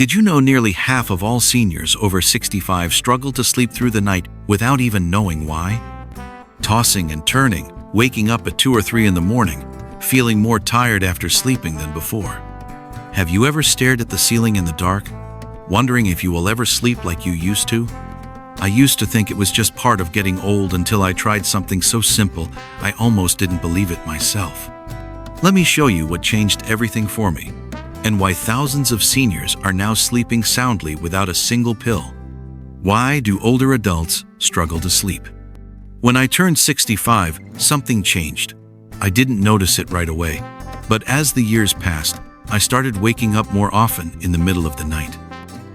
Did you know nearly half of all seniors over 65 struggle to sleep through the night without even knowing why? Tossing and turning, waking up at 2 or 3 in the morning, feeling more tired after sleeping than before. Have you ever stared at the ceiling in the dark, wondering if you will ever sleep like you used to? I used to think it was just part of getting old until I tried something so simple I almost didn't believe it myself. Let me show you what changed everything for me, and why thousands of seniors are now sleeping soundly without a single pill. Why do older adults struggle to sleep? When I turned 65, something changed. I didn't notice it right away, but as the years passed, I started waking up more often in the middle of the night.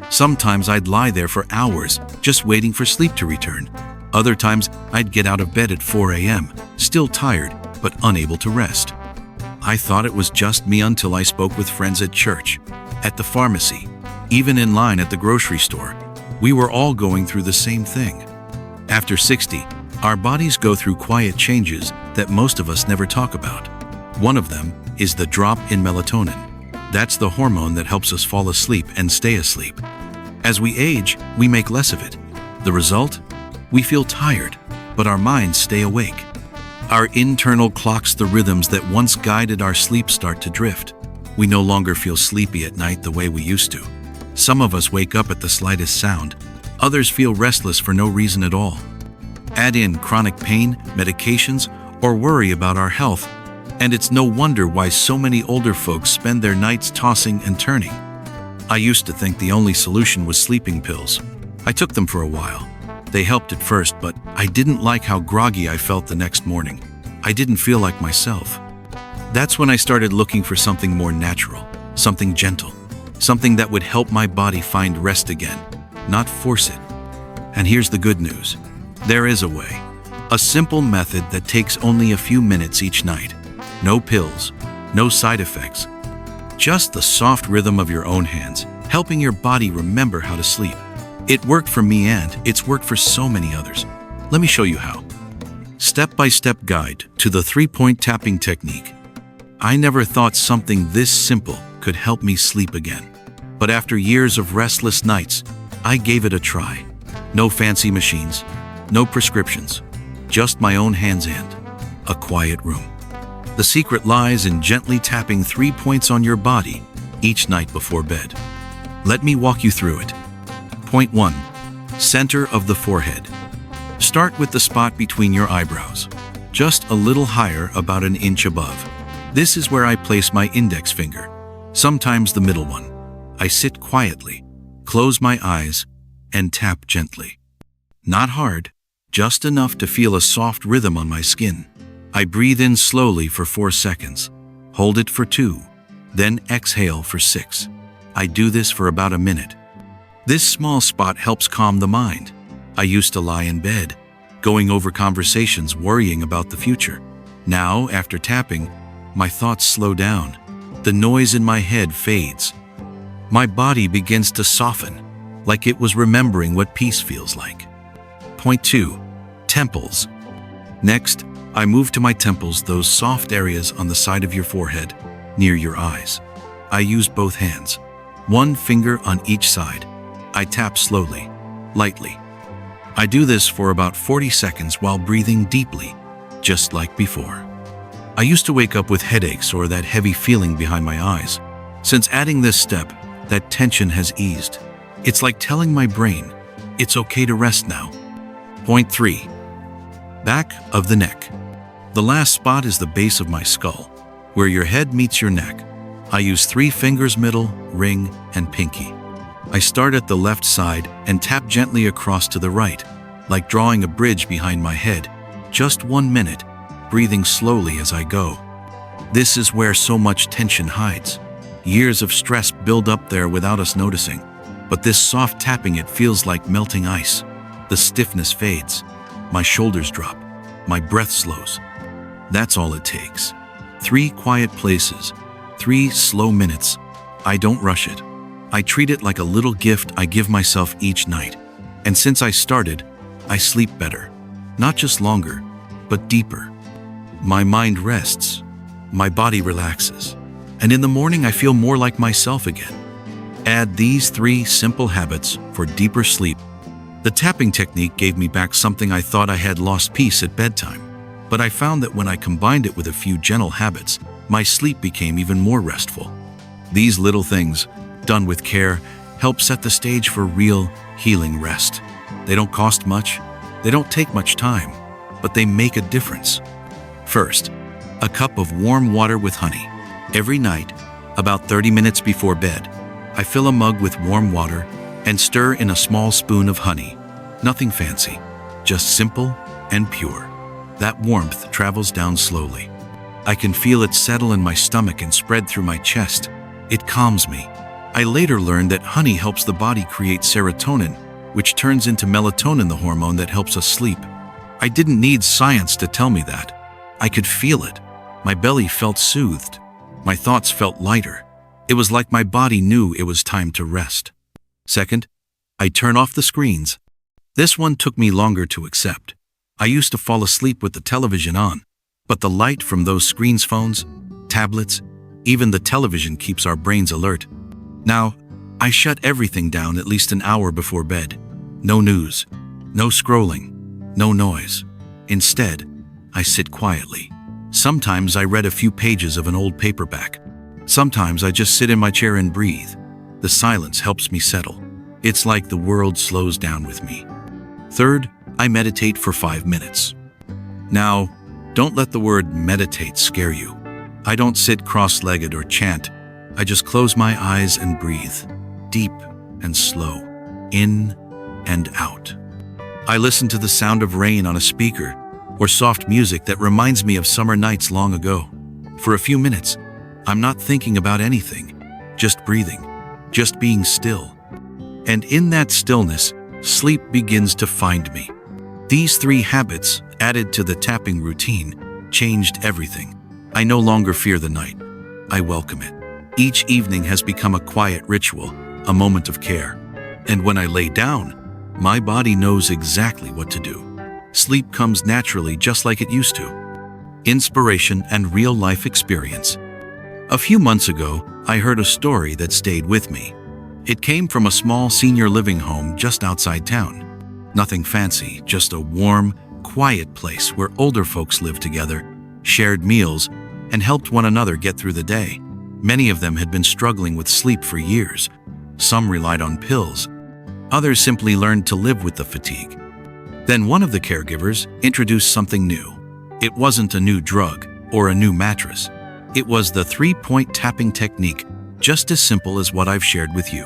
Sometimes I'd lie there for hours, just waiting for sleep to return. Other times, I'd get out of bed at 4 a.m., still tired, but unable to rest. I thought it was just me until I spoke with friends at church, at the pharmacy, even in line at the grocery store. We were all going through the same thing. After 60, our bodies go through quiet changes that most of us never talk about. One of them is the drop in melatonin. That's the hormone that helps us fall asleep and stay asleep. As we age, we make less of it. The result? We feel tired, but our minds stay awake. Our internal clocks, the rhythms that once guided our sleep, start to drift. We no longer feel sleepy at night the way we used to. Some of us wake up at the slightest sound. Others feel restless for no reason at all. Add in chronic pain, medications, or worry about our health, and it's no wonder why so many older folks spend their nights tossing and turning. I used to think the only solution was sleeping pills. I took them for a while. They helped at first, but I didn't like how groggy I felt the next morning. I didn't feel like myself. That's when I started looking for something more natural, something gentle, something that would help my body find rest again, not force it. And here's the good news. There is a way. A simple method that takes only a few minutes each night. No pills, no side effects. Just the soft rhythm of your own hands, helping your body remember how to sleep. It worked for me and it's worked for so many others. Let me show you how. Step-by-step guide to the 3-point tapping technique. I never thought something this simple could help me sleep again. But after years of restless nights, I gave it a try. No fancy machines, no prescriptions, just my own hands and a quiet room. The secret lies in gently tapping 3 points on your body each night before bed. Let me walk you through it. Point 1. Center of the forehead. Start with the spot between your eyebrows, just a little higher, about an inch above. This is where I place my index finger, sometimes the middle one. I sit quietly, close my eyes, and tap gently. Not hard, just enough to feel a soft rhythm on my skin. I breathe in slowly for 4 seconds, hold it for 2, then exhale for 6. I do this for about a minute. This small spot helps calm the mind. I used to lie in bed, going over conversations, worrying about the future. Now, after tapping, my thoughts slow down. The noise in my head fades. My body begins to soften, like it was remembering what peace feels like. Point 2. Temples. Next, I move to my temples, those soft areas on the side of your forehead, near your eyes. I use both hands, one finger on each side. I tap slowly, lightly. I do this for about 40 seconds while breathing deeply, just like before. I used to wake up with headaches or that heavy feeling behind my eyes. Since adding this step, that tension has eased. It's like telling my brain, it's okay to rest now. Point 3. Back of the neck. The last spot is the base of my skull, where your head meets your neck. I use 3 fingers, middle, ring, and pinky. I start at the left side and tap gently across to the right, like drawing a bridge behind my head. Just 1 minute, breathing slowly as I go. This is where so much tension hides. Years of stress build up there without us noticing. But this soft tapping, it feels like melting ice. The stiffness fades. My shoulders drop. My breath slows. That's all it takes. 3 quiet places. 3 slow minutes. I don't rush it. I treat it like a little gift I give myself each night. And since I started, I sleep better. Not just longer, but deeper. My mind rests. My body relaxes. And in the morning, I feel more like myself again. add these 3 simple habits for deeper sleep. The tapping technique gave me back something I thought I had lost: peace at bedtime. But I found that when I combined it with a few gentle habits, my sleep became even more restful. These little things, done with care, help set the stage for real, healing rest. They don't cost much, they don't take much time, but they make a difference. First, a cup of warm water with honey. Every night, about 30 minutes before bed, I fill a mug with warm water and stir in a small spoon of honey. Nothing fancy, just simple and pure. That warmth travels down slowly. I can feel it settle in my stomach and spread through my chest. It calms me. I later learned that honey helps the body create serotonin, which turns into melatonin, the hormone that helps us sleep. I didn't need science to tell me that. I could feel it. My belly felt soothed. My thoughts felt lighter. It was like my body knew it was time to rest. Second, I turn off the screens. This one took me longer to accept. I used to fall asleep with the television on, but the light from those screens, phones, tablets, even the television keeps our brains alert. Now, I shut everything down at least an hour before bed. No news, no scrolling, no noise. Instead, I sit quietly. Sometimes I read a few pages of an old paperback. Sometimes I just sit in my chair and breathe. The silence helps me settle. It's like the world slows down with me. Third, I meditate for 5 minutes. Now, don't let the word meditate scare you. I don't sit cross-legged or chant. I just close my eyes and breathe, deep and slow, in and out. I listen to the sound of rain on a speaker or soft music that reminds me of summer nights long ago. For a few minutes, I'm not thinking about anything, just breathing, just being still. And in that stillness, sleep begins to find me. These 3 habits, added to the tapping routine, changed everything. I no longer fear the night. I welcome it. Each evening has become a quiet ritual, a moment of care. And when I lay down, my body knows exactly what to do. Sleep comes naturally, just like it used to. Inspiration and real-life experience. A few months ago, I heard a story that stayed with me. It came from a small senior living home just outside town. Nothing fancy, just a warm, quiet place where older folks lived together, shared meals, and helped one another get through the day. Many of them had been struggling with sleep for years. Some relied on pills. Others simply learned to live with the fatigue. Then one of the caregivers introduced something new. It wasn't a new drug or a new mattress. It was the 3-point tapping technique, just as simple as what I've shared with you.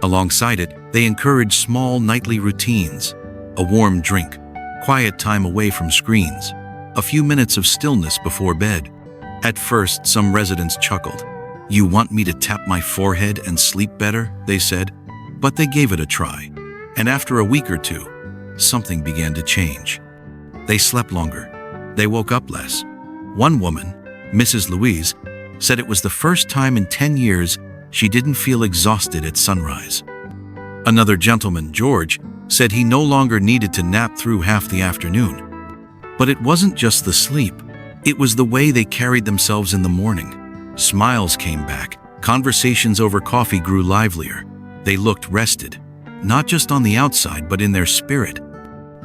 Alongside it, they encouraged small nightly routines: a warm drink, quiet time away from screens, a few minutes of stillness before bed. At first, some residents chuckled. "You want me to tap my forehead and sleep better?" they said. But they gave it a try. And after a week or two, something began to change. They slept longer. They woke up less. One woman, Mrs. Louise, said it was the first time in 10 years she didn't feel exhausted at sunrise. Another gentleman, George, said he no longer needed to nap through half the afternoon. But it wasn't just the sleep. It was the way they carried themselves in the morning. Smiles came back. Conversations over coffee grew livelier. They looked rested, not just on the outside, but in their spirit.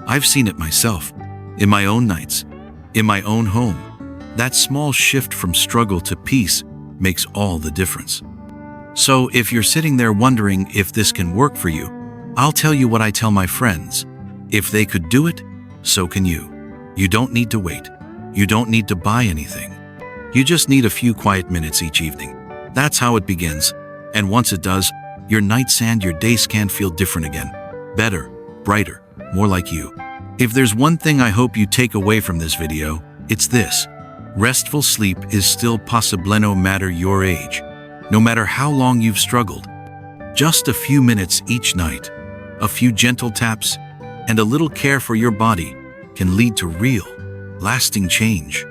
I've seen it myself, in my own nights, in my own home. That small shift from struggle to peace makes all the difference. So if you're sitting there wondering if this can work for you, I'll tell you what I tell my friends. If they could do it, so can you. You don't need to wait. You don't need to buy anything. You just need a few quiet minutes each evening. That's how it begins. And once it does, your nights and your days can feel different again. Better, brighter, more like you. If there's one thing I hope you take away from this video, it's this. Restful sleep is still possible no matter your age, no matter how long you've struggled. Just a few minutes each night, a few gentle taps, and a little care for your body can lead to real, lasting change.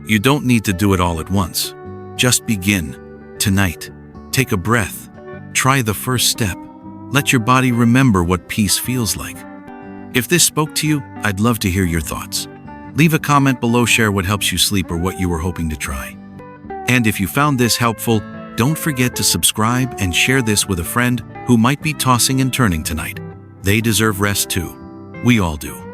You don't need to do it all at once. Just begin tonight. Take a breath. Try the first step. Let your body remember what peace feels like. If this spoke to you, I'd love to hear your thoughts. Leave a comment below, share what helps you sleep or what you were hoping to try. And if you found this helpful, Don't forget to subscribe and share this with a friend who might be tossing and turning tonight. They deserve rest too. We all do.